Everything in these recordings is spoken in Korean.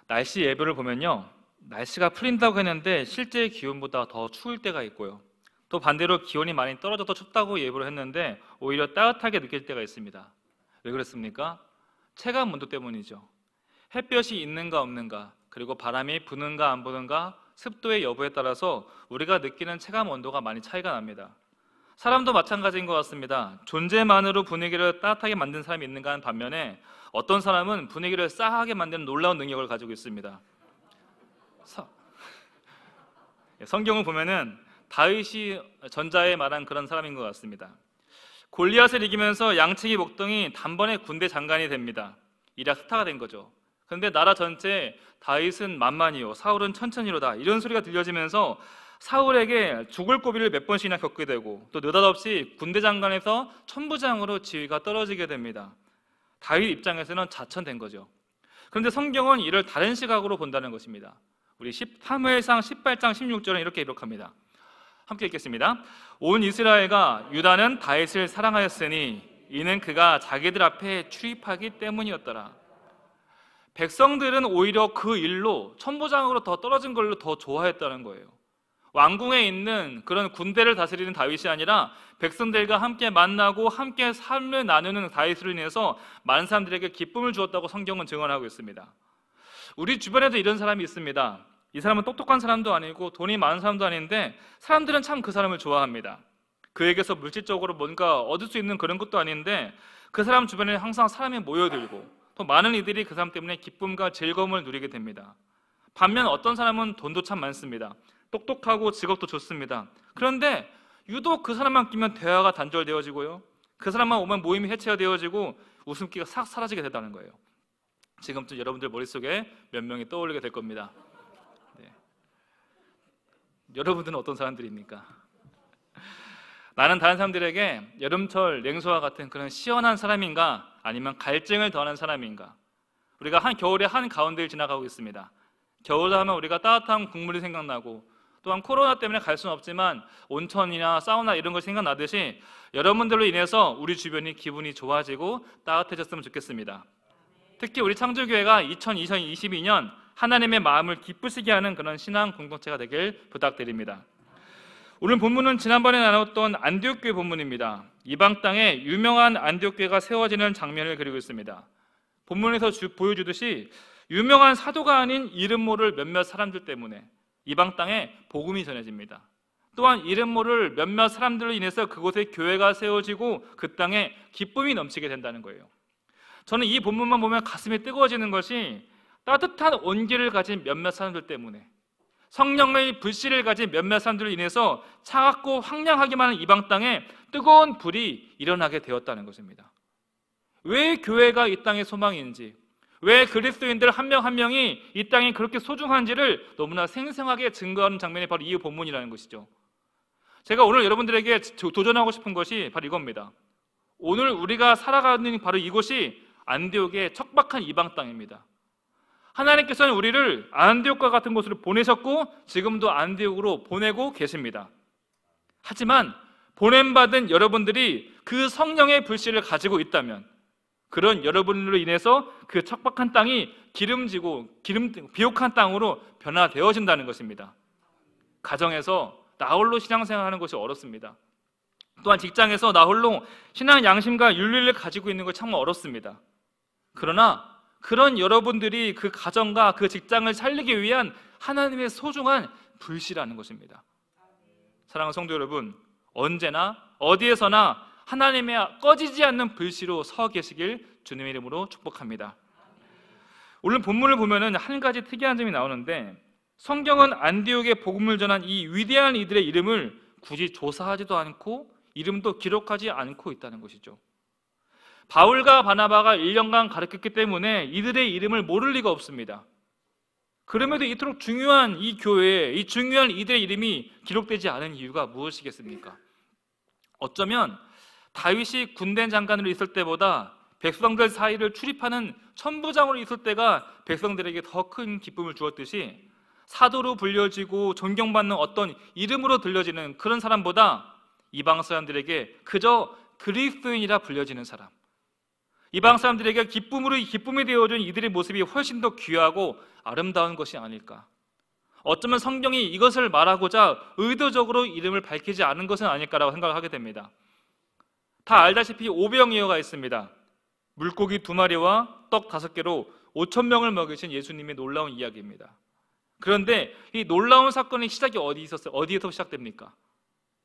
날씨 예보를 보면요, 날씨가 풀린다고 했는데 실제 기온보다 더 추울 때가 있고요, 또 반대로 기온이 많이 떨어져서 춥다고 예보를 했는데 오히려 따뜻하게 느낄 때가 있습니다. 왜 그렇습니까? 체감 온도 때문이죠. 햇볕이 있는가 없는가, 그리고 바람이 부는가 안 부는가, 습도의 여부에 따라서 우리가 느끼는 체감 온도가 많이 차이가 납니다. 사람도 마찬가지인 것 같습니다. 존재만으로 분위기를 따뜻하게 만든 사람이 있는가 하는 반면에 어떤 사람은 분위기를 싸하게 만드는 놀라운 능력을 가지고 있습니다. 성경을 보면은 다윗이 전자에 말한 그런 사람인 것 같습니다. 골리앗을 이기면서 양치기 목동이 단번에 군대 장관이 됩니다. 이라 스타가 된 거죠. 그런데 나라 전체에 다윗은 만만이요, 사울은 천천히로다, 이런 소리가 들려지면서 사울에게 죽을 고비를 몇 번씩이나 겪게 되고, 또 느닷없이 군대 장관에서 천부장으로 지위가 떨어지게 됩니다. 다윗 입장에서는 자천된 거죠. 그런데 성경은 이를 다른 시각으로 본다는 것입니다. 우리 사무엘상 18장 16절은 이렇게 기록합니다. 함께 읽겠습니다. 온 이스라엘과 유다는 다윗을 사랑하였으니 이는 그가 자기들 앞에 출입하기 때문이었더라. 백성들은 오히려 그 일로 천부장으로 더 떨어진 걸로 더 좋아했다는 거예요. 왕궁에 있는 그런 군대를 다스리는 다윗이 아니라 백성들과 함께 만나고 함께 삶을 나누는 다윗으로 인해서 많은 사람들에게 기쁨을 주었다고 성경은 증언하고 있습니다. 우리 주변에도 이런 사람이 있습니다. 이 사람은 똑똑한 사람도 아니고 돈이 많은 사람도 아닌데 사람들은 참 그 사람을 좋아합니다. 그에게서 물질적으로 뭔가 얻을 수 있는 그런 것도 아닌데 그 사람 주변에 항상 사람이 모여들고 또 많은 이들이 그 사람 때문에 기쁨과 즐거움을 누리게 됩니다. 반면 어떤 사람은 돈도 참 많습니다. 똑똑하고 직업도 좋습니다. 그런데 유독 그 사람만 끼면 대화가 단절되어지고요, 그 사람만 오면 모임이 해체되어지고 웃음기가 싹 사라지게 된다는 거예요. 지금쯤 여러분들 머릿속에 몇 명이 떠올리게 될 겁니다. 네. 여러분들은 어떤 사람들입니까? 나는 다른 사람들에게 여름철 냉소와 같은 그런 시원한 사람인가, 아니면 갈증을 더하는 사람인가? 우리가 겨울에 한가운데를 지나가고 있습니다. 겨울 하면 우리가 따뜻한 국물이 생각나고, 또한 코로나 때문에 갈 수는 없지만 온천이나 사우나 이런 걸 생각나듯이 여러분들로 인해서 우리 주변이 기분이 좋아지고 따뜻해졌으면 좋겠습니다. 특히 우리 창조교회가 2022년 하나님의 마음을 기쁘시게 하는 그런 신앙 공동체가 되길 부탁드립니다. 오늘 본문은 지난번에 나눴던 안디옥교회 본문입니다. 이방 땅에 유명한 안디옥교회가 세워지는 장면을 그리고 있습니다. 본문에서 보여주듯이 유명한 사도가 아닌 이름 모를 몇몇 사람들 때문에 이방 땅에 복음이 전해집니다. 또한 이름 모를 몇몇 사람들로 인해서 그곳에 교회가 세워지고 그 땅에 기쁨이 넘치게 된다는 거예요. 저는 이 본문만 보면 가슴이 뜨거워지는 것이 따뜻한 온기를 가진 몇몇 사람들 때문에, 성령의 불씨를 가진 몇몇 사람들로 인해서 차갑고 황량하기만 한 이방 땅에 뜨거운 불이 일어나게 되었다는 것입니다. 왜 교회가 이 땅의 소망인지, 왜 그리스도인들 한 명 한 명이 이 땅이 그렇게 소중한지를 너무나 생생하게 증거하는 장면이 바로 이 본문이라는 것이죠. 제가 오늘 여러분들에게 도전하고 싶은 것이 바로 이겁니다. 오늘 우리가 살아가는 바로 이곳이 안디옥의 척박한 이방 땅입니다. 하나님께서는 우리를 안디옥과 같은 곳으로 보내셨고 지금도 안디옥으로 보내고 계십니다. 하지만 보냄받은 여러분들이 그 성령의 불씨를 가지고 있다면, 그런 여러분으로 인해서 그 척박한 땅이 기름지고 비옥한 땅으로 변화되어진다는 것입니다. 가정에서 나홀로 신앙생활하는 것이 어렵습니다. 또한 직장에서 나홀로 신앙 양심과 윤리를 가지고 있는 것이 정말 어렵습니다. 그러나 그런 여러분들이 그 가정과 그 직장을 살리기 위한 하나님의 소중한 불씨라는 것입니다. 사랑하는 성도 여러분, 언제나 어디에서나 하나님의 꺼지지 않는 불씨로 서 계시길 주님의 이름으로 축복합니다. 오늘 본문을 보면은 한 가지 특이한 점이 나오는데, 성경은 안디옥에 복음을 전한 이 위대한 이들의 이름을 굳이 조사하지도 않고 이름도 기록하지 않고 있다는 것이죠. 바울과 바나바가 1년간 가르쳤기 때문에 이들의 이름을 모를 리가 없습니다. 그럼에도 이토록 중요한 이 교회에 이 중요한 이들의 이름이 기록되지 않은 이유가 무엇이겠습니까? 어쩌면 다윗이 군대 장관으로 있을 때보다 백성들 사이를 출입하는 천부장으로 있을 때가 백성들에게 더 큰 기쁨을 주었듯이, 사도로 불려지고 존경받는 어떤 이름으로 들려지는 그런 사람보다 이방 사람들에게 그저 그리스도인이라 불려지는 사람, 이방 사람들에게 기쁨이 되어준 이들의 모습이 훨씬 더 귀하고 아름다운 것이 아닐까. 어쩌면 성경이 이것을 말하고자 의도적으로 이름을 밝히지 않은 것은 아닐까라고 생각을 하게 됩니다. 다 알다시피 오병이어가 있습니다. 물고기 2마리와 떡 5개로 5,000명을 먹이신 예수님의 놀라운 이야기입니다. 그런데 이 놀라운 사건의 시작이 어디에서 시작됩니까?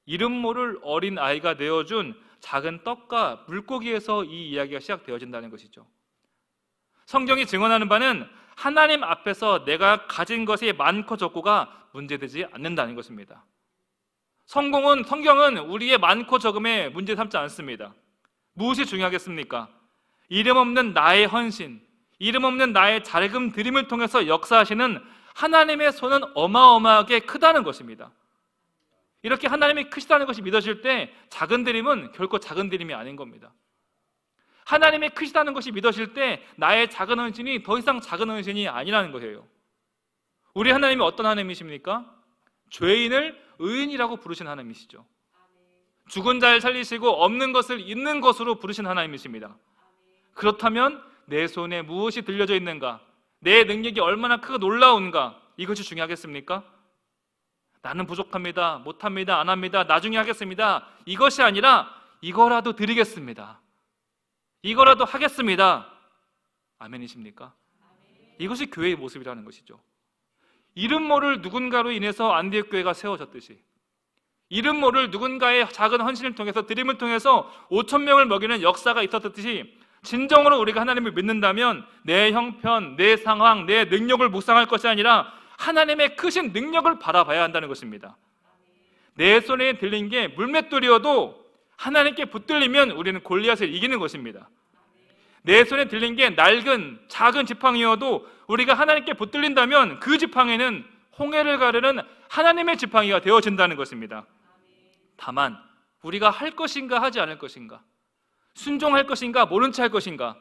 이름 모를 어린 아이가 내어준 작은 떡과 물고기에서 이 이야기가 시작되어진다는 것이죠. 성경이 증언하는 바는 하나님 앞에서 내가 가진 것이 많고 적고가 문제되지 않는다는 것입니다. 성경은 우리의 많고 적음에 문제 삼지 않습니다. 무엇이 중요하겠습니까? 이름 없는 나의 헌신, 이름 없는 나의 자금 드림을 통해서 역사하시는 하나님의 손은 어마어마하게 크다는 것입니다. 이렇게 하나님이 크시다는 것이 믿어질 때 작은 드림은 결코 작은 드림이 아닌 겁니다. 하나님의 크시다는 것이 믿어질 때 나의 작은 헌신이 더 이상 작은 헌신이 아니라는 것이에요. 우리 하나님이 어떤 하나님이십니까? 죄인을 의인이라고 부르신 하나님이시죠. 죽은 자를 살리시고 없는 것을 있는 것으로 부르신 하나님이십니다. 그렇다면 내 손에 무엇이 들려져 있는가? 내 능력이 얼마나 크고 놀라운가? 이것이 중요하겠습니까? 나는 부족합니다, 못합니다, 안 합니다, 나중에 하겠습니다, 이것이 아니라 이거라도 드리겠습니다, 이거라도 하겠습니다. 아멘이십니까? 이것이 교회의 모습이라는 것이죠. 이름 모를 누군가로 인해서 안디옥 교회가 세워졌듯이, 이름 모를 누군가의 작은 헌신을 통해서, 드림을 통해서 5,000명을 먹이는 역사가 있었듯이, 진정으로 우리가 하나님을 믿는다면 내 형편, 내 상황, 내 능력을 묵상할 것이 아니라 하나님의 크신 능력을 바라봐야 한다는 것입니다. 내 손에 들린 게 물맷돌이어도 하나님께 붙들리면 우리는 골리앗을 이기는 것입니다. 내 손에 들린 게 낡은 작은 지팡이여도 우리가 하나님께 붙들린다면 그 지팡이는 홍해를 가르는 하나님의 지팡이가 되어진다는 것입니다. 다만 우리가 할 것인가 하지 않을 것인가, 순종할 것인가 모른 채 할 것인가,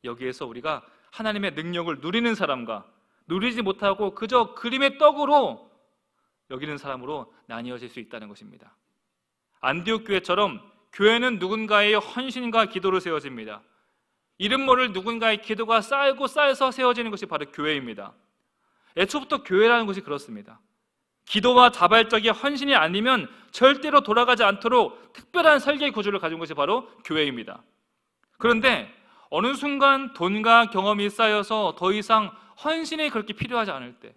여기에서 우리가 하나님의 능력을 누리는 사람과 누리지 못하고 그저 그림의 떡으로 여기는 사람으로 나뉘어질 수 있다는 것입니다. 안디옥 교회처럼 교회는 누군가의 헌신과 기도로 세워집니다. 이름 모를 누군가의 기도가 쌓이고 쌓여서 세워지는 것이 바로 교회입니다. 애초부터 교회라는 것이 그렇습니다. 기도와 자발적인 헌신이 아니면 절대로 돌아가지 않도록 특별한 설계 구조를 가진 것이 바로 교회입니다. 그런데 어느 순간 돈과 경험이 쌓여서 더 이상 헌신이 그렇게 필요하지 않을 때,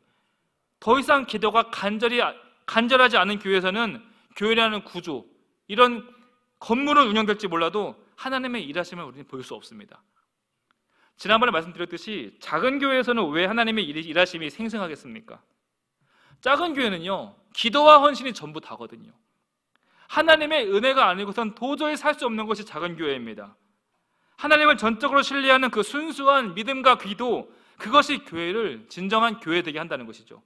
더 이상 기도가 간절하지 않은 교회에서는 교회라는 구조, 이런 건물은 운영될지 몰라도 하나님의 일하심을 우리는 볼 수 없습니다. 지난번에 말씀드렸듯이 작은 교회에서는 왜 하나님의 일하심이 생생하겠습니까? 작은 교회는요, 기도와 헌신이 전부 다거든요. 하나님의 은혜가 아니고선 도저히 살 수 없는 것이 작은 교회입니다. 하나님을 전적으로 신뢰하는 그 순수한 믿음과 기도, 그것이 교회를 진정한 교회 되게 한다는 것이죠.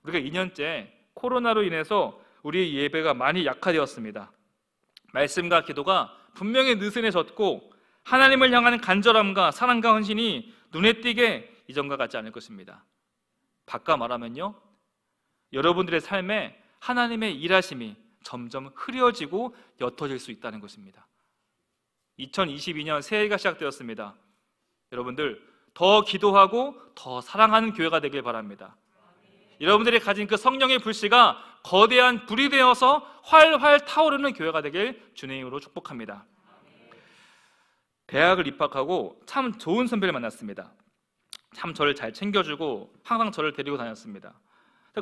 우리가 2년째 코로나로 인해서 우리의 예배가 많이 약화되었습니다. 말씀과 기도가 분명히 느슨해졌고 하나님을 향하는 간절함과 사랑과 헌신이 눈에 띄게 이전과 같지 않을 것입니다. 바꿔 말하면요, 여러분들의 삶에 하나님의 일하심이 점점 흐려지고 옅어질 수 있다는 것입니다. 2022년 새해가 시작되었습니다. 여러분들 더 기도하고 더 사랑하는 교회가 되길 바랍니다. 여러분들이 가진 그 성령의 불씨가 거대한 불이 되어서 활활 타오르는 교회가 되길 주님의 이름으로 축복합니다. 대학을 입학하고 참 좋은 선배를 만났습니다. 참 저를 잘 챙겨주고 항상 저를 데리고 다녔습니다.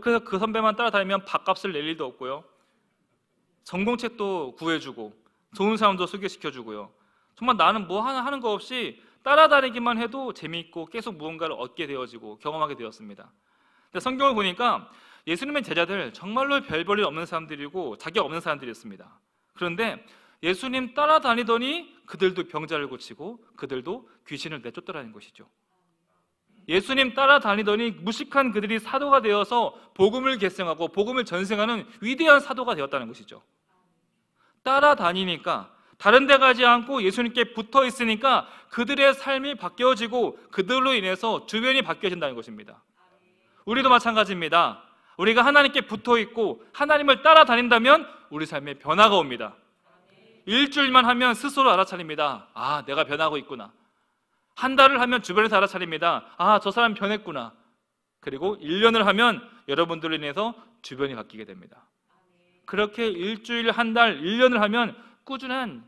그래서 그 선배만 따라다니면 밥값을 낼 일도 없고요, 전공책도 구해주고 좋은 사람도 소개시켜주고요, 정말 나는 뭐 하나 하는 거 없이 따라다니기만 해도 재미있고 계속 무언가를 얻게 되어지고 경험하게 되었습니다. 근데 성경을 보니까 예수님의 제자들 정말로 별 볼 일 없는 사람들이고 자격 없는 사람들이었습니다. 그런데 예수님 따라다니더니 그들도 병자를 고치고 그들도 귀신을 내쫓더라는 것이죠. 예수님 따라다니더니 무식한 그들이 사도가 되어서 복음을 계승하고 복음을 전승하는 위대한 사도가 되었다는 것이죠. 따라다니니까, 다른 데 가지 않고 예수님께 붙어 있으니까 그들의 삶이 바뀌어지고 그들로 인해서 주변이 바뀌어진다는 것입니다. 우리도 마찬가지입니다. 우리가 하나님께 붙어 있고 하나님을 따라다닌다면 우리 삶에 변화가 옵니다. 일주일만 하면 스스로 알아차립니다. 아, 내가 변하고 있구나. 한 달을 하면 주변에서 알아차립니다. 아, 저 사람 변했구나. 그리고 1년을 하면 여러분들로 인해서 주변이 바뀌게 됩니다. 그렇게 일주일, 한 달, 1년을 하면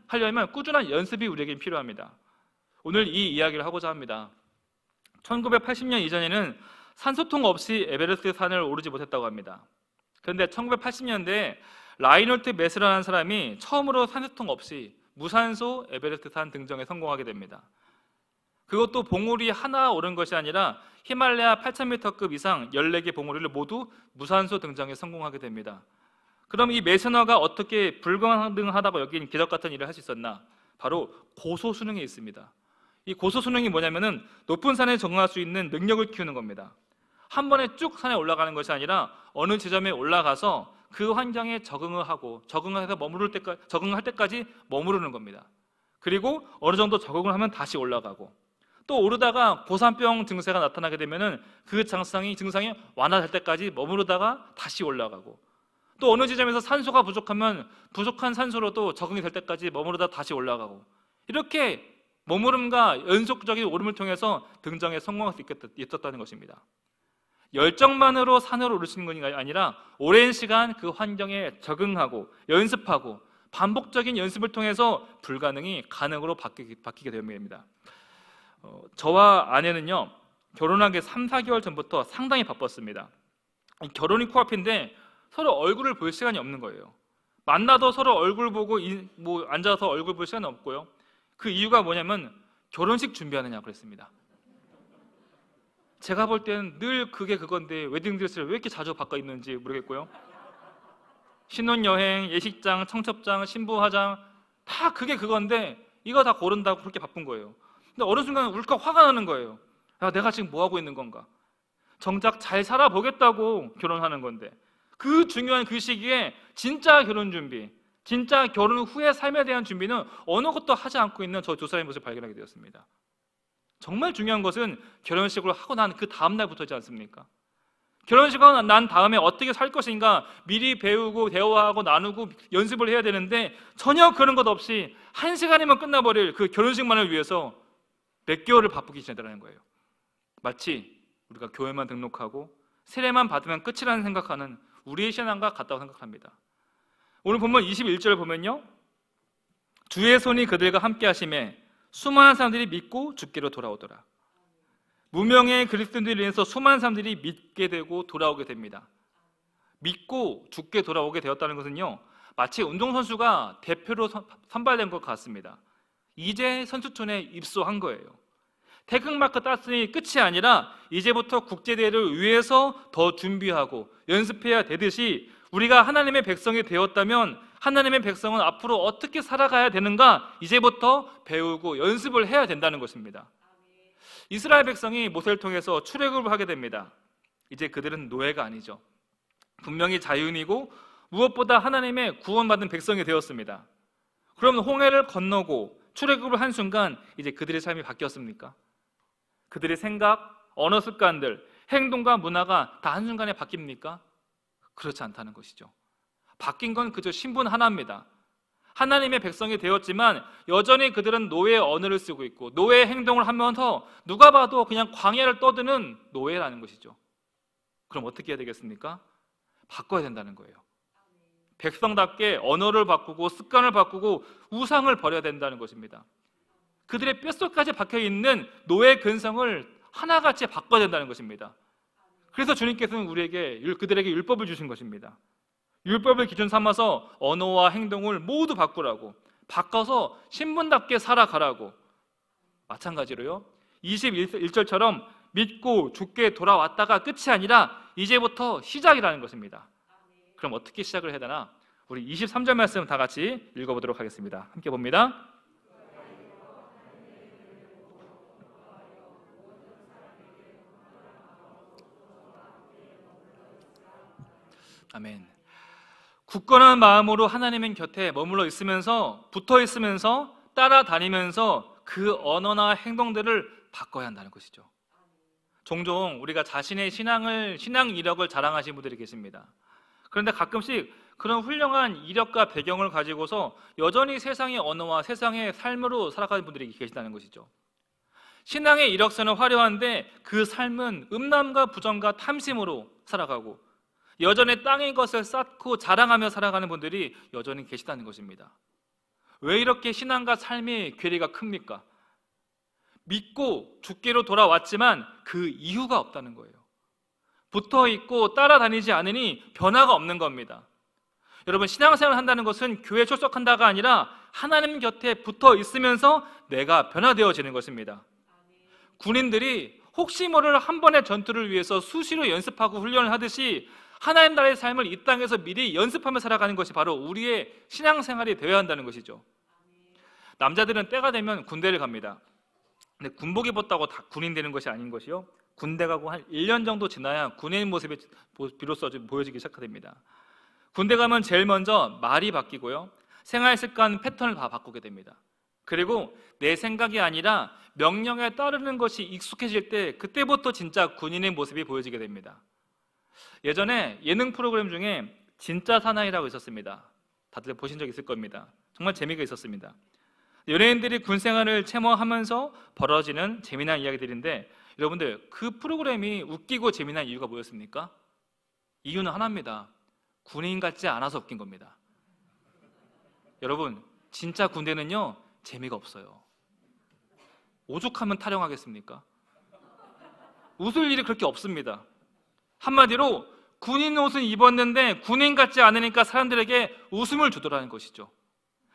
하려면 꾸준한 연습이 우리에게 필요합니다. 오늘 이 이야기를 하고자 합니다. 1980년 이전에는 산소통 없이 에베레스트 산을 오르지 못했다고 합니다. 그런데 1980년대에 라이놀트 메스라는 사람이 처음으로 산소통 없이 무산소 에베레스트 산 등정에 성공하게 됩니다. 그것도 봉우리 하나 오른 것이 아니라 히말라야 8,000m급 이상 14개 봉우리를 모두 무산소 등정에 성공하게 됩니다. 그럼 이 메스너가 어떻게 불가능하다고 여긴 기적 같은 일을 할 수 있었나? 바로 고소수능에 있습니다. 이 고소수능이 뭐냐면은 높은 산에 적응할 수 있는 능력을 키우는 겁니다. 한 번에 쭉 산에 올라가는 것이 아니라 어느 지점에 올라가서 그 환경에 적응을 하고 적응해서 적응할 때까지 머무르는 겁니다. 그리고 어느 정도 적응을 하면 다시 올라가고, 또 오르다가 고산병 증세가 나타나게 되면은 그 증상이 완화될 때까지 머무르다가 다시 올라가고, 또 어느 지점에서 산소가 부족하면 부족한 산소로도 적응이 될 때까지 머무르다 다시 올라가고, 이렇게 머무름과 연속적인 오름을 통해서 등정에 성공할 수 있었다는 것입니다. 열정만으로 산을 오르시는 것이 아니라 오랜 시간 그 환경에 적응하고 연습하고 반복적인 연습을 통해서 불가능이 가능으로 바뀌게 됩니다. 저와 아내는요, 결혼하기 3-4개월 전부터 상당히 바빴습니다. 결혼이 코앞인데 서로 얼굴을 볼 시간이 없는 거예요. 만나도 서로 얼굴 보고 앉아서 얼굴 볼 시간이 없고요. 그 이유가 뭐냐면 결혼식 준비하느냐고 그랬습니다. 제가 볼 때는 늘 그게 그건데 웨딩드레스를 왜 이렇게 자주 바꿔 입는지 모르겠고요. 신혼여행, 예식장, 청첩장, 신부 화장 다 그게 그건데 이거 다 고른다고 그렇게 바쁜 거예요. 근데 어느 순간 울컥 화가 나는 거예요. 야, 내가 지금 뭐 하고 있는 건가? 정작 잘 살아보겠다고 결혼하는 건데 그 중요한 그 시기에 진짜 결혼 준비, 진짜 결혼 후의 삶에 대한 준비는 어느 것도 하지 않고 있는 저 두 사람의 모습을 발견하게 되었습니다. 정말 중요한 것은 결혼식을 하고 난 그 다음 날부터지 않습니까? 결혼식을 하고 난 다음에 어떻게 살 것인가 미리 배우고 대화하고 나누고 연습을 해야 되는데 전혀 그런 것 없이 1시간이면 끝나버릴 그 결혼식만을 위해서 몇 개월을 바쁘게 지내더라는 거예요. 마치 우리가 교회만 등록하고 세례만 받으면 끝이라는 생각하는 우리의 신앙과 같다고 생각합니다. 오늘 본문 21절을 보면요, 주의 손이 그들과 함께 하심에 수많은 사람들이 믿고 주께로 돌아오더라. 무명의 그리스도인들로 인해서 수많은 사람들이 믿게 되고 돌아오게 됩니다. 믿고 주께 돌아오게 되었다는 것은요, 마치 운동선수가 대표로 선발된 것 같습니다. 이제 선수촌에 입소한 거예요. 태극마크 땄으니 끝이 아니라 이제부터 국제대회를 위해서 더 준비하고 연습해야 되듯이 우리가 하나님의 백성이 되었다면 하나님의 백성은 앞으로 어떻게 살아가야 되는가 이제부터 배우고 연습을 해야 된다는 것입니다. 이스라엘 백성이 모세를 통해서 출애굽을 하게 됩니다. 이제 그들은 노예가 아니죠. 분명히 자유인이고 무엇보다 하나님의 구원받은 백성이 되었습니다. 그럼 홍해를 건너고 출애굽을 한 순간 이제 그들의 삶이 바뀌었습니까? 그들의 생각, 언어 습관들, 행동과 문화가 다 한순간에 바뀝니까? 그렇지 않다는 것이죠. 바뀐 건 그저 신분 하나입니다. 하나님의 백성이 되었지만 여전히 그들은 노예의 언어를 쓰고 있고 노예의 행동을 하면서 누가 봐도 그냥 광야를 떠드는 노예라는 것이죠. 그럼 어떻게 해야 되겠습니까? 바꿔야 된다는 거예요. 백성답게 언어를 바꾸고 습관을 바꾸고 우상을 버려야 된다는 것입니다. 그들의 뼛속까지 박혀있는 노예 근성을 하나같이 바꿔야 된다는 것입니다. 그래서 주님께서는 그들에게 율법을 주신 것입니다. 율법을 기준 삼아서 언어와 행동을 모두 바꾸라고, 바꿔서 신분답게 살아가라고. 마찬가지로요, 21절처럼 믿고 주께 돌아왔다가 끝이 아니라 이제부터 시작이라는 것입니다. 그럼 어떻게 시작을 해야 되나? 우리 23절 말씀 다 같이 읽어보도록 하겠습니다. 함께 봅니다. 아멘. 굳건한 마음으로 하나님의 곁에 머물러 있으면서, 붙어 있으면서, 따라다니면서 그 언어나 행동들을 바꿔야 한다는 것이죠. 종종 우리가 자신의 신앙 이력을 자랑하시는 분들이 계십니다. 그런데 가끔씩 그런 훌륭한 이력과 배경을 가지고서 여전히 세상의 언어와 세상의 삶으로 살아가는 분들이 계시다는 것이죠. 신앙의 이력서는 화려한데 그 삶은 음란과 부정과 탐심으로 살아가고 여전히 땅의 것을 쌓고 자랑하며 살아가는 분들이 여전히 계시다는 것입니다. 왜 이렇게 신앙과 삶의 괴리가 큽니까? 믿고 죽기로 돌아왔지만 그 이유가 없다는 거예요. 붙어있고 따라다니지 않으니 변화가 없는 겁니다. 여러분, 신앙생활을 한다는 것은 교회에 출석한다가 아니라 하나님 곁에 붙어 있으면서 내가 변화되어지는 것입니다. 군인들이 혹시 모를 한 번의 전투를 위해서 수시로 연습하고 훈련을 하듯이 하나님 나라의 삶을 이 땅에서 미리 연습하며 살아가는 것이 바로 우리의 신앙생활이 되어야 한다는 것이죠. 남자들은 때가 되면 군대를 갑니다. 근데 군복 입었다고 다 군인 되는 것이 아닌 것이요, 군대 가고 한 1년 정도 지나야 군인 모습이 비로소 좀 보여지기 시작됩니다. 군대 가면 제일 먼저 말이 바뀌고요, 생활 습관 패턴을 다 바꾸게 됩니다. 그리고 내 생각이 아니라 명령에 따르는 것이 익숙해질 때 그때부터 진짜 군인의 모습이 보여지게 됩니다. 예전에 예능 프로그램 중에 진짜 사나이라고 있었습니다. 다들 보신 적 있을 겁니다. 정말 재미가 있었습니다. 연예인들이 군 생활을 체모하면서 벌어지는 재미난 이야기들인데, 여러분들 그 프로그램이 웃기고 재미난 이유가 뭐였습니까? 이유는 하나입니다. 군인 같지 않아서 웃긴 겁니다. 여러분, 진짜 군대는요 재미가 없어요. 오죽하면 타령하겠습니까? 웃을 일이 그렇게 없습니다. 한마디로 군인 옷을 입었는데 군인 같지 않으니까 사람들에게 웃음을 주더라는 것이죠.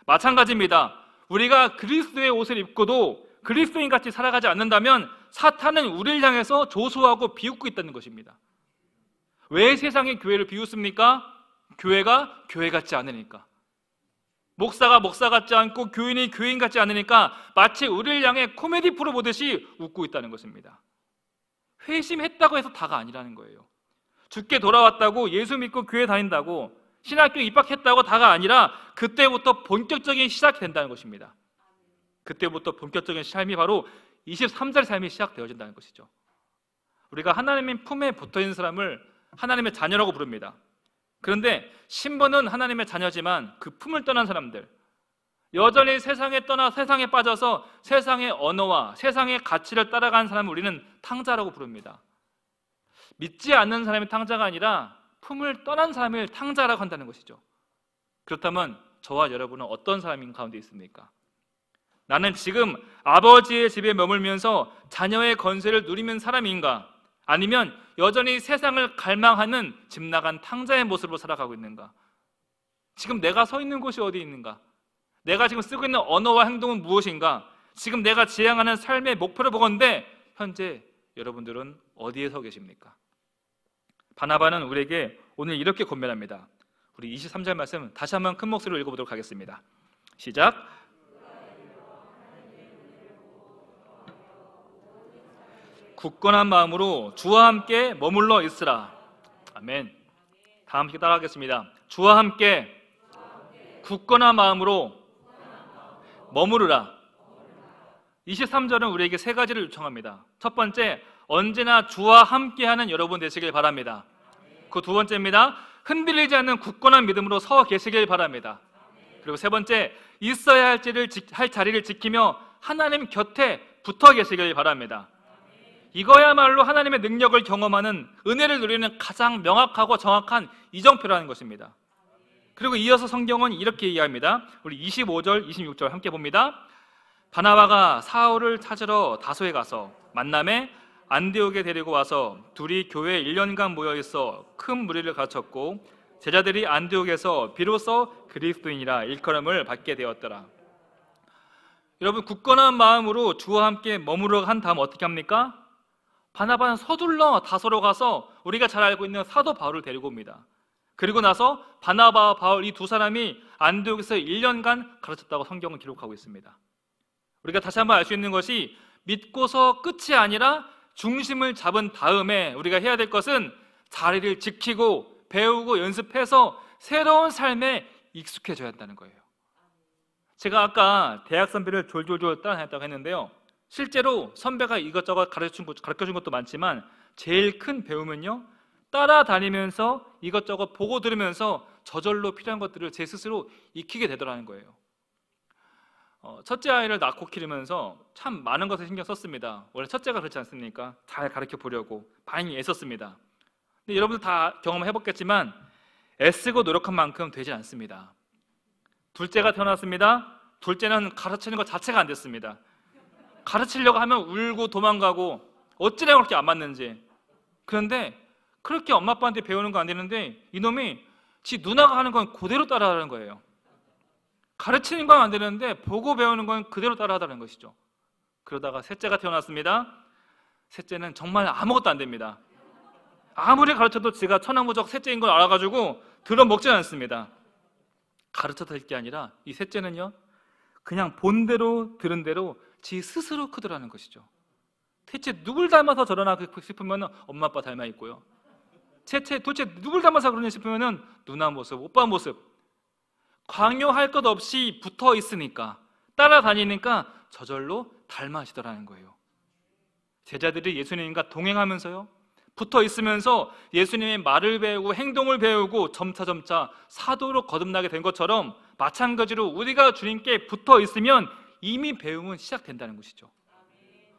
마찬가지입니다. 우리가 그리스도의 옷을 입고도 그리스도인 같이 살아가지 않는다면 사탄은 우리를 향해서 조소하고 비웃고 있다는 것입니다. 왜 세상의 교회를 비웃습니까? 교회가 교회 같지 않으니까. 목사가 목사 같지 않고 교인이 교인 같지 않으니까 마치 우리를 향해 코미디 프로 보듯이 웃고 있다는 것입니다. 회심했다고 해서 다가 아니라는 거예요. 죽게 돌아왔다고, 예수 믿고 교회 다닌다고, 신학교 입학했다고 다가 아니라 그때부터 본격적인 시작이 된다는 것입니다. 그때부터 본격적인 삶이 바로 23절 삶이 시작되어진다는 것이죠. 우리가 하나님의 품에 붙어있는 사람을 하나님의 자녀라고 부릅니다. 그런데 신분은 하나님의 자녀지만 그 품을 떠난 사람들, 여전히 세상에 떠나 세상에 빠져서 세상의 언어와 세상의 가치를 따라가는 사람을 우리는 탕자라고 부릅니다. 믿지 않는 사람이 탕자가 아니라 품을 떠난 사람을 탕자라고 한다는 것이죠. 그렇다면 저와 여러분은 어떤 사람인 가운데 있습니까? 나는 지금 아버지의 집에 머물면서 자녀의 건세를 누리는 사람인가? 아니면 여전히 세상을 갈망하는 집 나간 탕자의 모습으로 살아가고 있는가? 지금 내가 서 있는 곳이 어디 있는가? 내가 지금 쓰고 있는 언어와 행동은 무엇인가? 지금 내가 지향하는 삶의 목표를 보건대 현재 여러분들은 어디에 서 계십니까? 바나바는 우리에게 오늘 이렇게 권면합니다. 우리 23절 말씀 다시 한번 큰 목소리로 읽어보도록 하겠습니다. 시작. 굳건한 마음으로 주와 함께 머물러 있으라. 아멘. 다 함께 따라하겠습니다. 주와 함께 굳건한 마음으로 머무르라. 23절은 우리에게 세 가지를 요청합니다. 첫 번째, 언제나 주와 함께하는 여러분 되시길 바랍니다. 그 두 번째입니다. 흔들리지 않는 굳건한 믿음으로 서 계시길 바랍니다. 그리고 세 번째, 있어야 할 자리를 지키며 하나님 곁에 붙어 계시길 바랍니다. 이거야말로 하나님의 능력을 경험하는, 은혜를 누리는 가장 명확하고 정확한 이정표라는 것입니다. 그리고 이어서 성경은 이렇게 이야기합니다. 우리 25절, 26절 함께 봅니다. 바나바가 사울을 찾으러 다소에 가서 만남에 안디옥에 데리고 와서 둘이 교회에 1년간 모여있어 큰 무리를 가르쳤고 제자들이 안디옥에서 비로소 그리스도인이라 일컬음을 받게 되었더라. 여러분, 굳건한 마음으로 주와 함께 머무르러 한 다음 어떻게 합니까? 바나바는 서둘러 다소로 가서 우리가 잘 알고 있는 사도 바울을 데리고 옵니다. 그리고 나서 바나바와 바울 이 두 사람이 안디옥에서 1년간 가르쳤다고 성경은 기록하고 있습니다. 우리가 다시 한번 알 수 있는 것이 믿고서 끝이 아니라 중심을 잡은 다음에 우리가 해야 될 것은 자리를 지키고 배우고 연습해서 새로운 삶에 익숙해져야 한다는 거예요. 제가 아까 대학 선배를 졸졸졸 따라다녔다고 했는데요, 실제로 선배가 이것저것 가르쳐준 것도 많지만 제일 큰 배움은요, 따라다니면서 이것저것 보고 들으면서 저절로 필요한 것들을 제 스스로 익히게 되더라는 거예요. 첫째 아이를 낳고 기르면서 참 많은 것을 신경 썼습니다. 원래 첫째가 그렇지 않습니까? 잘 가르쳐 보려고 많이 애썼습니다. 근데 여러분들 다 경험해봤겠지만 애쓰고 노력한 만큼 되지 않습니다. 둘째가 태어났습니다. 둘째는 가르치는 것 자체가 안 됐습니다. 가르치려고 하면 울고 도망가고 어찌나 그렇게 안 맞는지. 그런데 그렇게 엄마 아빠한테 배우는 거 안 되는데 이놈이 지 누나가 하는 건 그대로 따라하는 거예요. 가르치는 건 안 되는데 보고 배우는 건 그대로 따라하다는 것이죠. 그러다가 셋째가 태어났습니다. 셋째는 정말 아무것도 안 됩니다. 아무리 가르쳐도 지가 천하무적 셋째인 걸 알아가지고 들어먹지는 않습니다. 가르쳐서 될 게 아니라 이 셋째는요, 그냥 본 대로 들은 대로 지 스스로 크더라는 것이죠. 대체 누굴 닮아서 저러나 싶으면 엄마 아빠 닮아 있고요. 도대체 누굴 닮아서 그러냐 싶으면 누나 모습, 오빠 모습. 강요할 것 없이 붙어 있으니까, 따라다니니까 저절로 닮아지더라는 거예요. 제자들이 예수님과 동행하면서요, 붙어 있으면서 예수님의 말을 배우고 행동을 배우고 점차 사도로 거듭나게 된 것처럼 마찬가지로 우리가 주님께 붙어 있으면 이미 배움은 시작된다는 것이죠.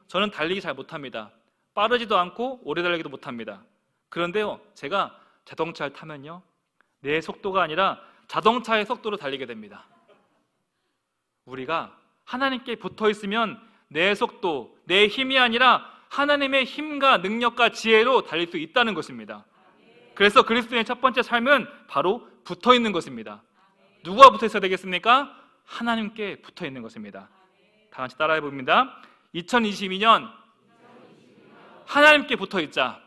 저는 달리기 잘 못합니다. 빠르지도 않고 오래 달리기도 못합니다. 그런데요, 제가 자동차를 타면요, 내 속도가 아니라 자동차의 속도로 달리게 됩니다. 우리가 하나님께 붙어 있으면 내 속도, 내 힘이 아니라 하나님의 힘과 능력과 지혜로 달릴 수 있다는 것입니다. 그래서 그리스도인의 첫 번째 삶은 바로 붙어 있는 것입니다. 누구와 붙어 있어야 되겠습니까? 하나님께 붙어 있는 것입니다. 다 같이 따라해 봅니다. 2022년 하나님께 붙어 있자.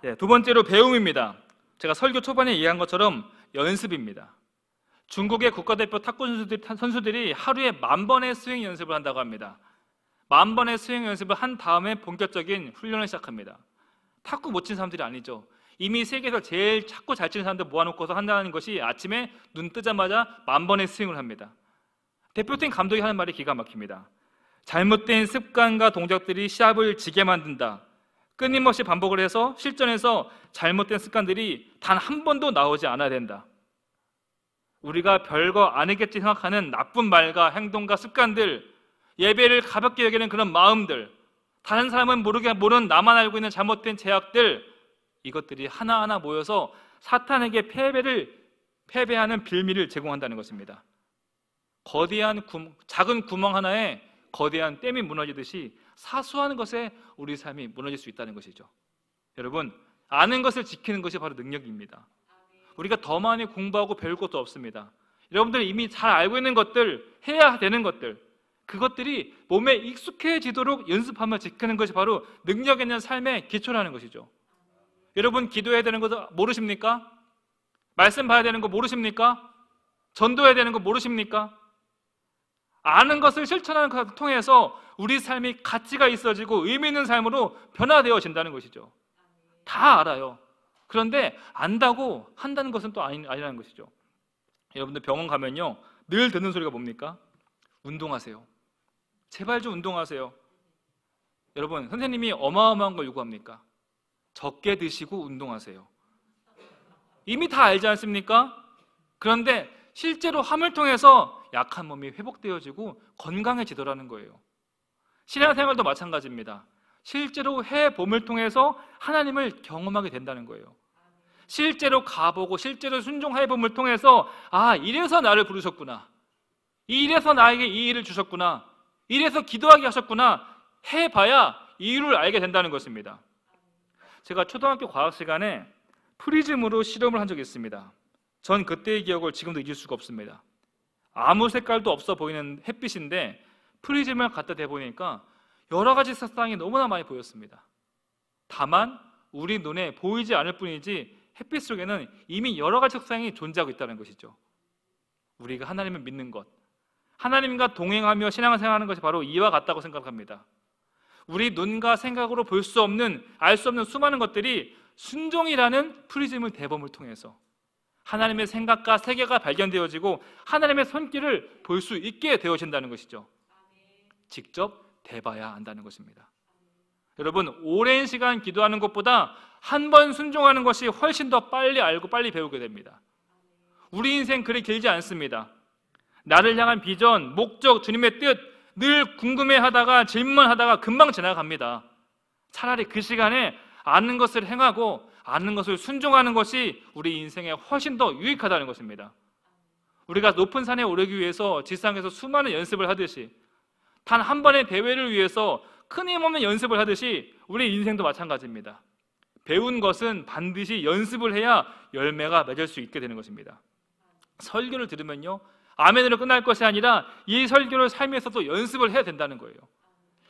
네, 두 번째로 배움입니다. 제가 설교 초반에 얘기한 것처럼 연습입니다. 중국의 국가대표 탁구 선수들이 하루에 10,000번의 스윙 연습을 한다고 합니다. 10,000번의 스윙 연습을 한 다음에 본격적인 훈련을 시작합니다. 탁구 못 친 사람들이 아니죠. 이미 세계에서 제일 탁구 잘 치는 사람들 모아놓고서 한다는 것이 아침에 눈 뜨자마자 10,000번의 스윙을 합니다. 대표팀 감독이 하는 말이 기가 막힙니다. 잘못된 습관과 동작들이 시합을 지게 만든다. 끊임없이 반복을 해서 실전에서 잘못된 습관들이 단 한 번도 나오지 않아야 된다. 우리가 별거 아니겠지 생각하는 나쁜 말과 행동과 습관들, 예배를 가볍게 여기는 그런 마음들, 다른 사람은 모르는 나만 알고 있는 잘못된 제약들, 이것들이 하나하나 모여서 사탄에게 패배하는 빌미를 제공한다는 것입니다. 작은 구멍 하나에 거대한 댐이 무너지듯이 사소한 것에 우리 삶이 무너질 수 있다는 것이죠. 여러분, 아는 것을 지키는 것이 바로 능력입니다. 우리가 더 많이 공부하고 배울 것도 없습니다. 여러분들 이미 잘 알고 있는 것들, 해야 되는 것들, 그것들이 몸에 익숙해지도록 연습하며 지키는 것이 바로 능력 있는 삶의 기초라는 것이죠. 여러분, 기도해야 되는 거 모르십니까? 말씀 봐야 되는 거 모르십니까? 전도해야 되는 거 모르십니까? 아는 것을 실천하는 것을 통해서 우리 삶이 가치가 있어지고 의미 있는 삶으로 변화되어진다는 것이죠. 다 알아요. 그런데 안다고 한다는 것은 또 아니라는 것이죠. 여러분들 병원 가면요, 늘 듣는 소리가 뭡니까? 운동하세요. 제발 좀 운동하세요. 여러분, 선생님이 어마어마한 걸 요구합니까? 적게 드시고 운동하세요. 이미 다 알지 않습니까? 그런데 실제로 함을 통해서 약한 몸이 회복되어지고 건강해지더라는 거예요. 신앙생활도 마찬가지입니다. 실제로 해봄을 통해서 하나님을 경험하게 된다는 거예요. 실제로 가보고 실제로 순종해봄을 통해서 이래서 나를 부르셨구나, 이래서 나에게 이 일을 주셨구나, 이래서 기도하게 하셨구나 해봐야 이유를 알게 된다는 것입니다. 제가 초등학교 과학 시간에 프리즘으로 실험을 한 적이 있습니다. 전 그때의 기억을 지금도 잊을 수가 없습니다. 아무 색깔도 없어 보이는 햇빛인데 프리즘을 갖다 대보니까 여러 가지 색상이 너무나 많이 보였습니다. 다만 우리 눈에 보이지 않을 뿐이지 햇빛 속에는 이미 여러 가지 색상이 존재하고 있다는 것이죠. 우리가 하나님을 믿는 것, 하나님과 동행하며 신앙생활하는 것이 바로 이와 같다고 생각합니다. 우리 눈과 생각으로 볼 수 없는, 알 수 없는 수많은 것들이 순종이라는 프리즘을 대범을 통해서 하나님의 생각과 세계가 발견되어지고 하나님의 손길을 볼 수 있게 되어진다는 것이죠. 직접 대봐야 안다는 것입니다. 여러분, 오랜 시간 기도하는 것보다 한 번 순종하는 것이 훨씬 더 빨리 알고 빨리 배우게 됩니다. 우리 인생 그리 길지 않습니다. 나를 향한 비전, 목적, 주님의 뜻 늘 궁금해하다가 질문하다가 금방 지나갑니다. 차라리 그 시간에 아는 것을 행하고 아는 것을 순종하는 것이 우리 인생에 훨씬 더 유익하다는 것입니다. 우리가 높은 산에 오르기 위해서 지상에서 수많은 연습을 하듯이 단 한 번의 대회를 위해서 끊임없는 연습을 하듯이 우리 인생도 마찬가지입니다. 배운 것은 반드시 연습을 해야 열매가 맺을 수 있게 되는 것입니다. 설교를 들으면요, 아멘으로 끝날 것이 아니라 이 설교를 삶에서도 연습을 해야 된다는 거예요.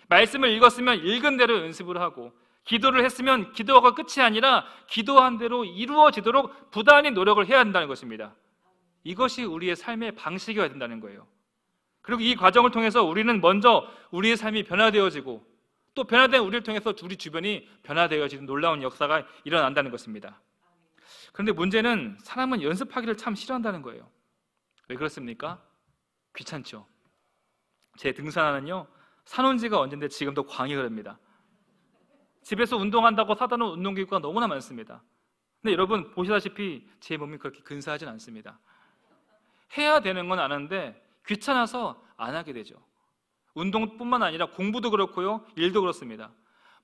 말씀을 읽었으면 읽은 대로 연습을 하고, 기도를 했으면 기도가 끝이 아니라 기도한 대로 이루어지도록 부단히 노력을 해야 한다는 것입니다. 이것이 우리의 삶의 방식이어야 된다는 거예요. 그리고 이 과정을 통해서 우리는 먼저 우리의 삶이 변화되어지고, 또 변화된 우리를 통해서 우리 주변이 변화되어지는 놀라운 역사가 일어난다는 것입니다. 그런데 문제는 사람은 연습하기를 참 싫어한다는 거예요. 왜 그렇습니까? 귀찮죠. 제 등산화는요, 사놓은 지가 언젠데 지금도 광이 흐릅니다. 집에서 운동한다고 사다 놓은 운동기구가 너무나 많습니다. 근데 여러분 보시다시피 제 몸이 그렇게 근사하진 않습니다. 해야 되는 건 아는데 귀찮아서 안 하게 되죠. 운동뿐만 아니라 공부도 그렇고요, 일도 그렇습니다.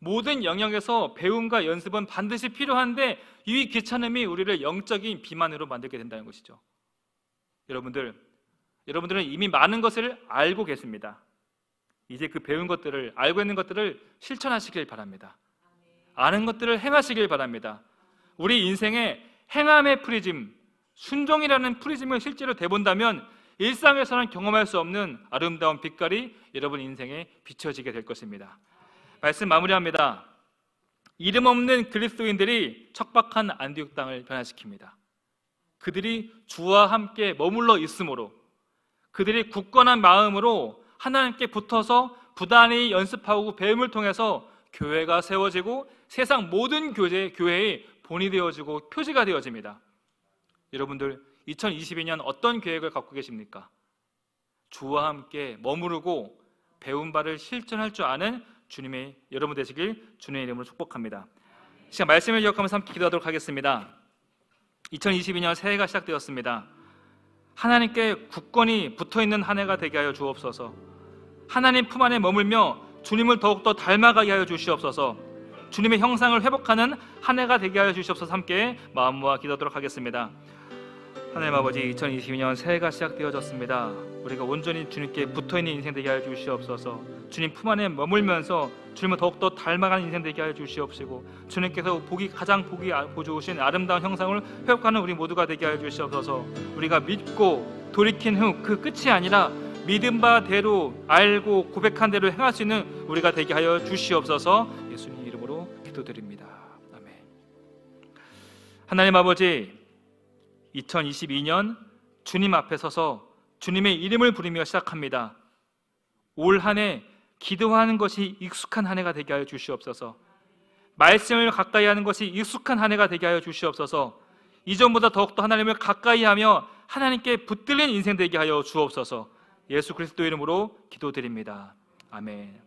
모든 영역에서 배움과 연습은 반드시 필요한데 이 귀찮음이 우리를 영적인 비만으로 만들게 된다는 것이죠. 여러분들은 이미 많은 것을 알고 계십니다. 이제 그 배운 것들을, 알고 있는 것들을 실천하시길 바랍니다. 아는 것들을 행하시길 바랍니다. 우리 인생에 행함의 프리즘, 순종이라는 프리즘을 실제로 대본다면 일상에서는 경험할 수 없는 아름다운 빛깔이 여러분 인생에 비춰지게 될 것입니다. 말씀 마무리합니다. 이름 없는 그리스도인들이 척박한 안디옥 땅을 변화시킵니다. 그들이 주와 함께 머물러 있으므로, 그들이 굳건한 마음으로 하나님께 붙어서 부단히 연습하고 배움을 통해서 교회가 세워지고 세상 모든 교회의 본이 되어지고 표지가 되어집니다. 여러분들 2022년 어떤 계획을 갖고 계십니까? 주와 함께 머무르고 배운 바를 실천할 줄 아는 주님의 여러분 되시길 주님의 이름으로 축복합니다. 시간 말씀을 기억하면서 함께 기도하도록 하겠습니다. 2022년 새해가 시작되었습니다. 하나님께 굳건히 붙어있는 한 해가 되게 하여 주옵소서. 하나님 품 안에 머물며 주님을 더욱더 닮아가게 하여 주시옵소서. 주님의 형상을 회복하는 한 해가 되게 하여 주시옵소서. 함께 마음 모아 기도하도록 하겠습니다. 하나님 아버지, 2022년 새해가 시작되어졌습니다. 우리가 온전히 주님께 붙어있는 인생 되게 하여 주시옵소서. 주님 품 안에 머물면서 주님을 더욱더 닮아가는 인생 되게 하여 주시옵시고, 주님께서 가장 보기 좋으신 아름다운 형상을 회복하는 우리 모두가 되게 하여 주시옵소서. 우리가 믿고 돌이킨 후 그 끝이 아니라 믿은 바대로 알고 고백한 대로 행할 수 있는 우리가 되게 하여 주시옵소서. 예수님 이름으로 기도드립니다. 아멘. 하나님 아버지, 2022년 주님 앞에 서서 주님의 이름을 부르며 시작합니다. 올 한 해 기도하는 것이 익숙한 한 해가 되게 하여 주시옵소서. 말씀을 가까이 하는 것이 익숙한 한 해가 되게 하여 주시옵소서. 이전보다 더욱더 하나님을 가까이 하며 하나님께 붙들린 인생 되게 하여 주옵소서. 예수 그리스도 이름으로 기도드립니다. 아멘.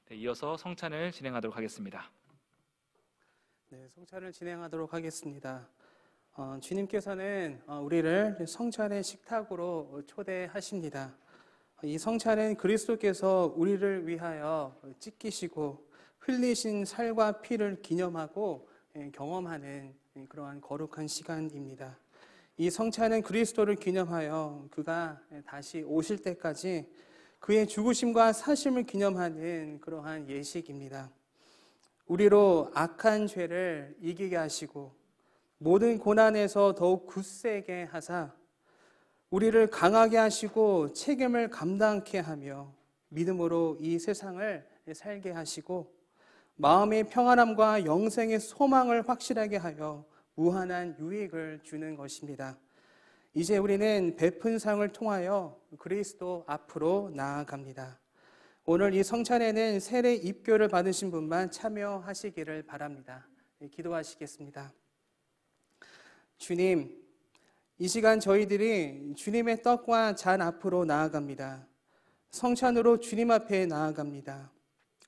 네, 이어서 성찬을 진행하도록 하겠습니다. 네, 성찬을 진행하도록 하겠습니다. 주님께서는 우리를 성찬의 식탁으로 초대하십니다. 이 성찬은 그리스도께서 우리를 위하여 찢기시고 흘리신 살과 피를 기념하고 경험하는 그러한 거룩한 시간입니다. 이 성찬은 그리스도를 기념하여 그가 다시 오실 때까지 그의 죽으심과 사심을 기념하는 그러한 예식입니다. 우리로 악한 죄를 이기게 하시고 모든 고난에서 더욱 굳세게 하사 우리를 강하게 하시고 책임을 감당케 하며 믿음으로 이 세상을 살게 하시고 마음의 평안함과 영생의 소망을 확실하게 하여 무한한 유익을 주는 것입니다. 이제 우리는 베푼 상을 통하여 그리스도 앞으로 나아갑니다. 오늘 이 성찬에는 세례 입교를 받으신 분만 참여하시기를 바랍니다. 기도하시겠습니다. 주님, 이 시간 저희들이 주님의 떡과 잔 앞으로 나아갑니다. 성찬으로 주님 앞에 나아갑니다.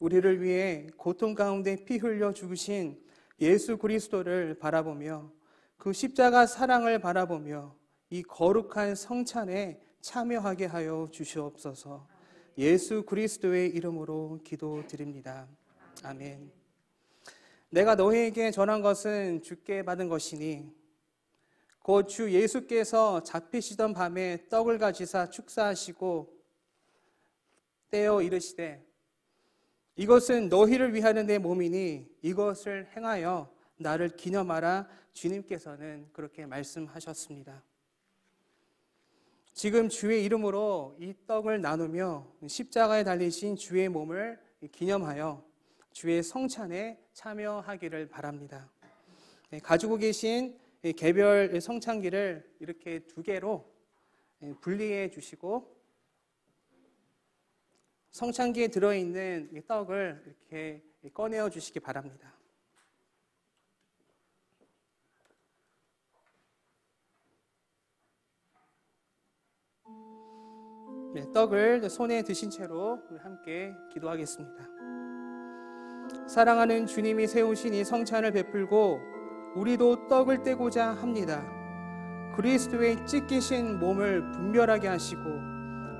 우리를 위해 고통 가운데 피 흘려 죽으신 예수 그리스도를 바라보며 그 십자가 사랑을 바라보며 이 거룩한 성찬에 참여하게 하여 주시옵소서. 예수 그리스도의 이름으로 기도드립니다. 아멘. 내가 너희에게 전한 것은 주께 받은 것이니 곧 주 예수께서 잡히시던 밤에 떡을 가지사 축사하시고 떼어 이르시되 이것은 너희를 위하는 내 몸이니 이것을 행하여 나를 기념하라. 주님께서는 그렇게 말씀하셨습니다. 지금 주의 이름으로 이 떡을 나누며 십자가에 달리신 주의 몸을 기념하여 주의 성찬에 참여하기를 바랍니다. 가지고 계신 개별 성찬기를 이렇게 두 개로 분리해 주시고 성찬기에 들어있는 이 떡을 이렇게 꺼내어 주시기 바랍니다. 네, 떡을 손에 드신 채로 함께 기도하겠습니다. 사랑하는 주님이 세우신 이 성찬을 베풀고 우리도 떡을 떼고자 합니다. 그리스도의 찢기신 몸을 분별하게 하시고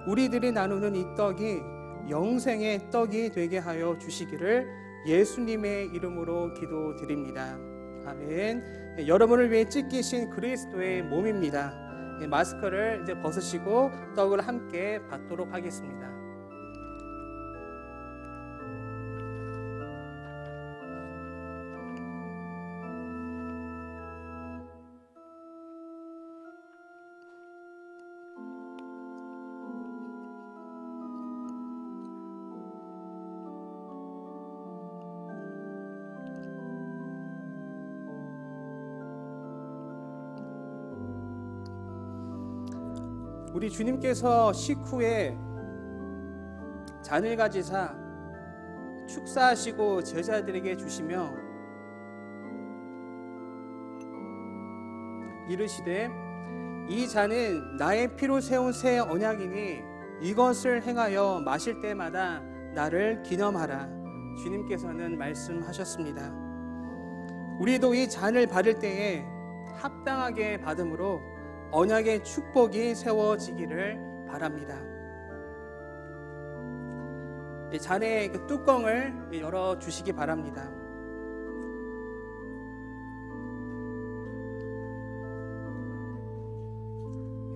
우리들이 나누는 이 떡이 영생의 떡이 되게 하여 주시기를 예수님의 이름으로 기도드립니다. 아멘. 여러분을 위해 찢기신 그리스도의 몸입니다. 마스크를 이제 벗으시고 떡을 함께 받도록 하겠습니다. 우리 주님께서 식후에 잔을 가지사 축사하시고 제자들에게 주시며 이르시되 이 잔은 나의 피로 세운 새 언약이니 이것을 행하여 마실 때마다 나를 기념하라. 주님께서는 말씀하셨습니다. 우리도 이 잔을 받을 때에 합당하게 받음으로 언약의 축복이 세워지기를 바랍니다. 잔의 그 뚜껑을 열어주시기 바랍니다.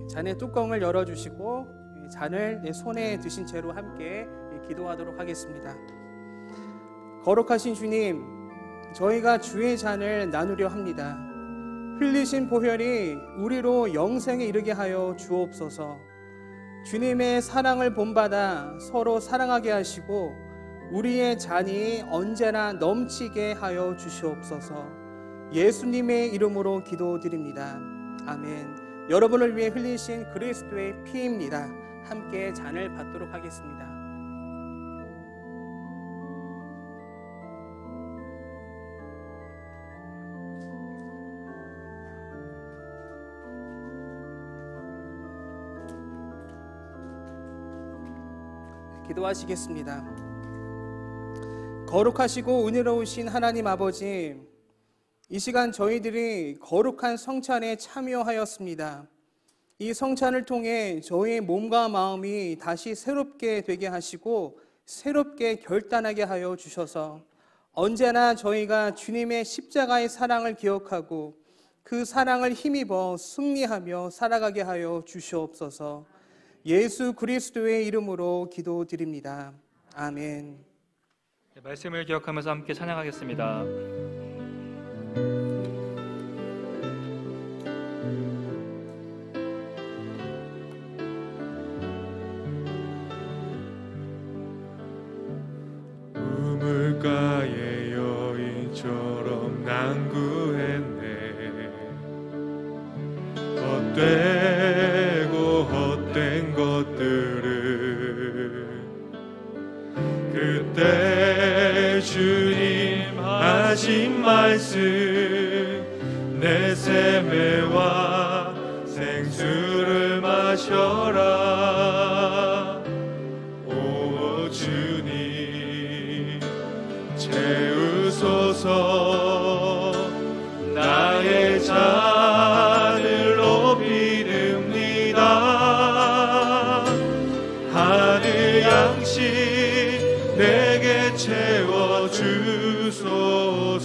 잔의 뚜껑을 열어주시고 잔을 손에 드신 채로 함께 기도하도록 하겠습니다. 거룩하신 주님, 저희가 주의 잔을 나누려 합니다. 흘리신 보혈이 우리로 영생에 이르게 하여 주옵소서. 주님의 사랑을 본받아 서로 사랑하게 하시고 우리의 잔이 언제나 넘치게 하여 주시옵소서. 예수님의 이름으로 기도드립니다. 아멘. 여러분을 위해 흘리신 그리스도의 피입니다. 함께 잔을 받도록 하겠습니다. 기도하시겠습니다. 거룩하시고 은혜로우신 하나님 아버지, 이 시간 저희들이 거룩한 성찬에 참여하였습니다. 이 성찬을 통해 저희의 몸과 마음이 다시 새롭게 되게 하시고 새롭게 결단하게 하여 주셔서 언제나 저희가 주님의 십자가의 사랑을 기억하고 그 사랑을 힘입어 승리하며 살아가게 하여 주시옵소서. 예수 그리스도의 이름으로 기도드립니다. 아멘. 말씀을 기억하면서 함께 찬양하겠습니다. 우물가의 여인처럼 난구했네. 헛되고 헛된 것들을 그때 주님 하신 말씀, 내 세매와 생수를 마셔라. 오 주님 채우소서.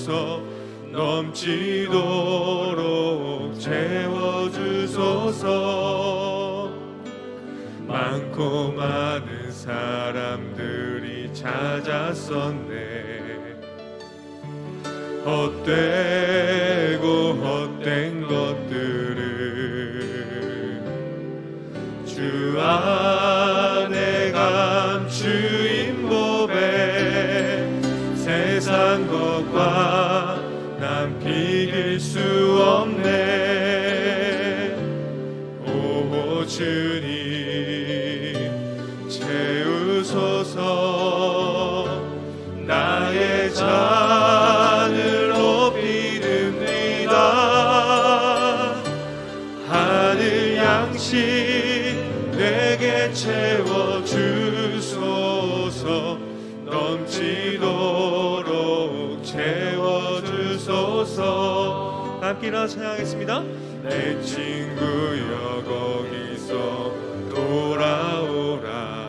주소서. 넘치도록 채워주소서. 많고 많은 사람들이 찾았었네. 헛되고 헛된 것들을 주 안에 감추인 법에 세상 것과 난 비길 수 없네. 오 주님 채우소서. 나의 잔을 비듭니다. 하늘 양식 내게 채워주소서. 넘치도록 채워주소서. 함께 일어나서 찬양하겠습니다. 내 친구여 거기서 돌아오라.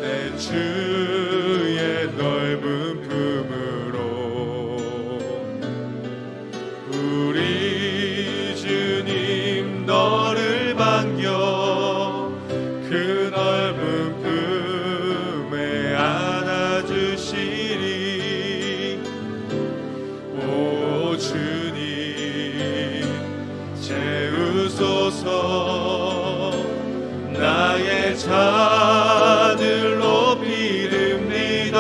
내 주의 넓은 품으로 우리 주님 너를 반겨 그 넓은 품에 안아주시리. 오 주님 채우소서. 나의 잔을 비듭니다.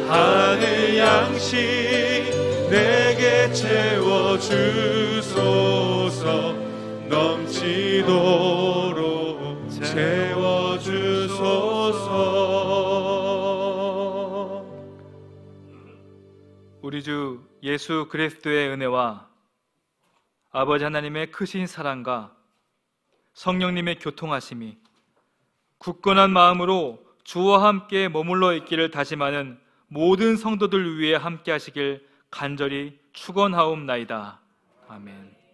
하늘 양식 내게 채워주소서. 넘치도록 채워주소서. 우리 주 예수 그리스도의 은혜와 아버지 하나님의 크신 사랑과 성령님의 교통하심이 굳건한 마음으로 주와 함께 머물러 있기를 다짐하는 모든 성도들 위해 함께 하시길 간절히 축원하옵나이다. 아멘.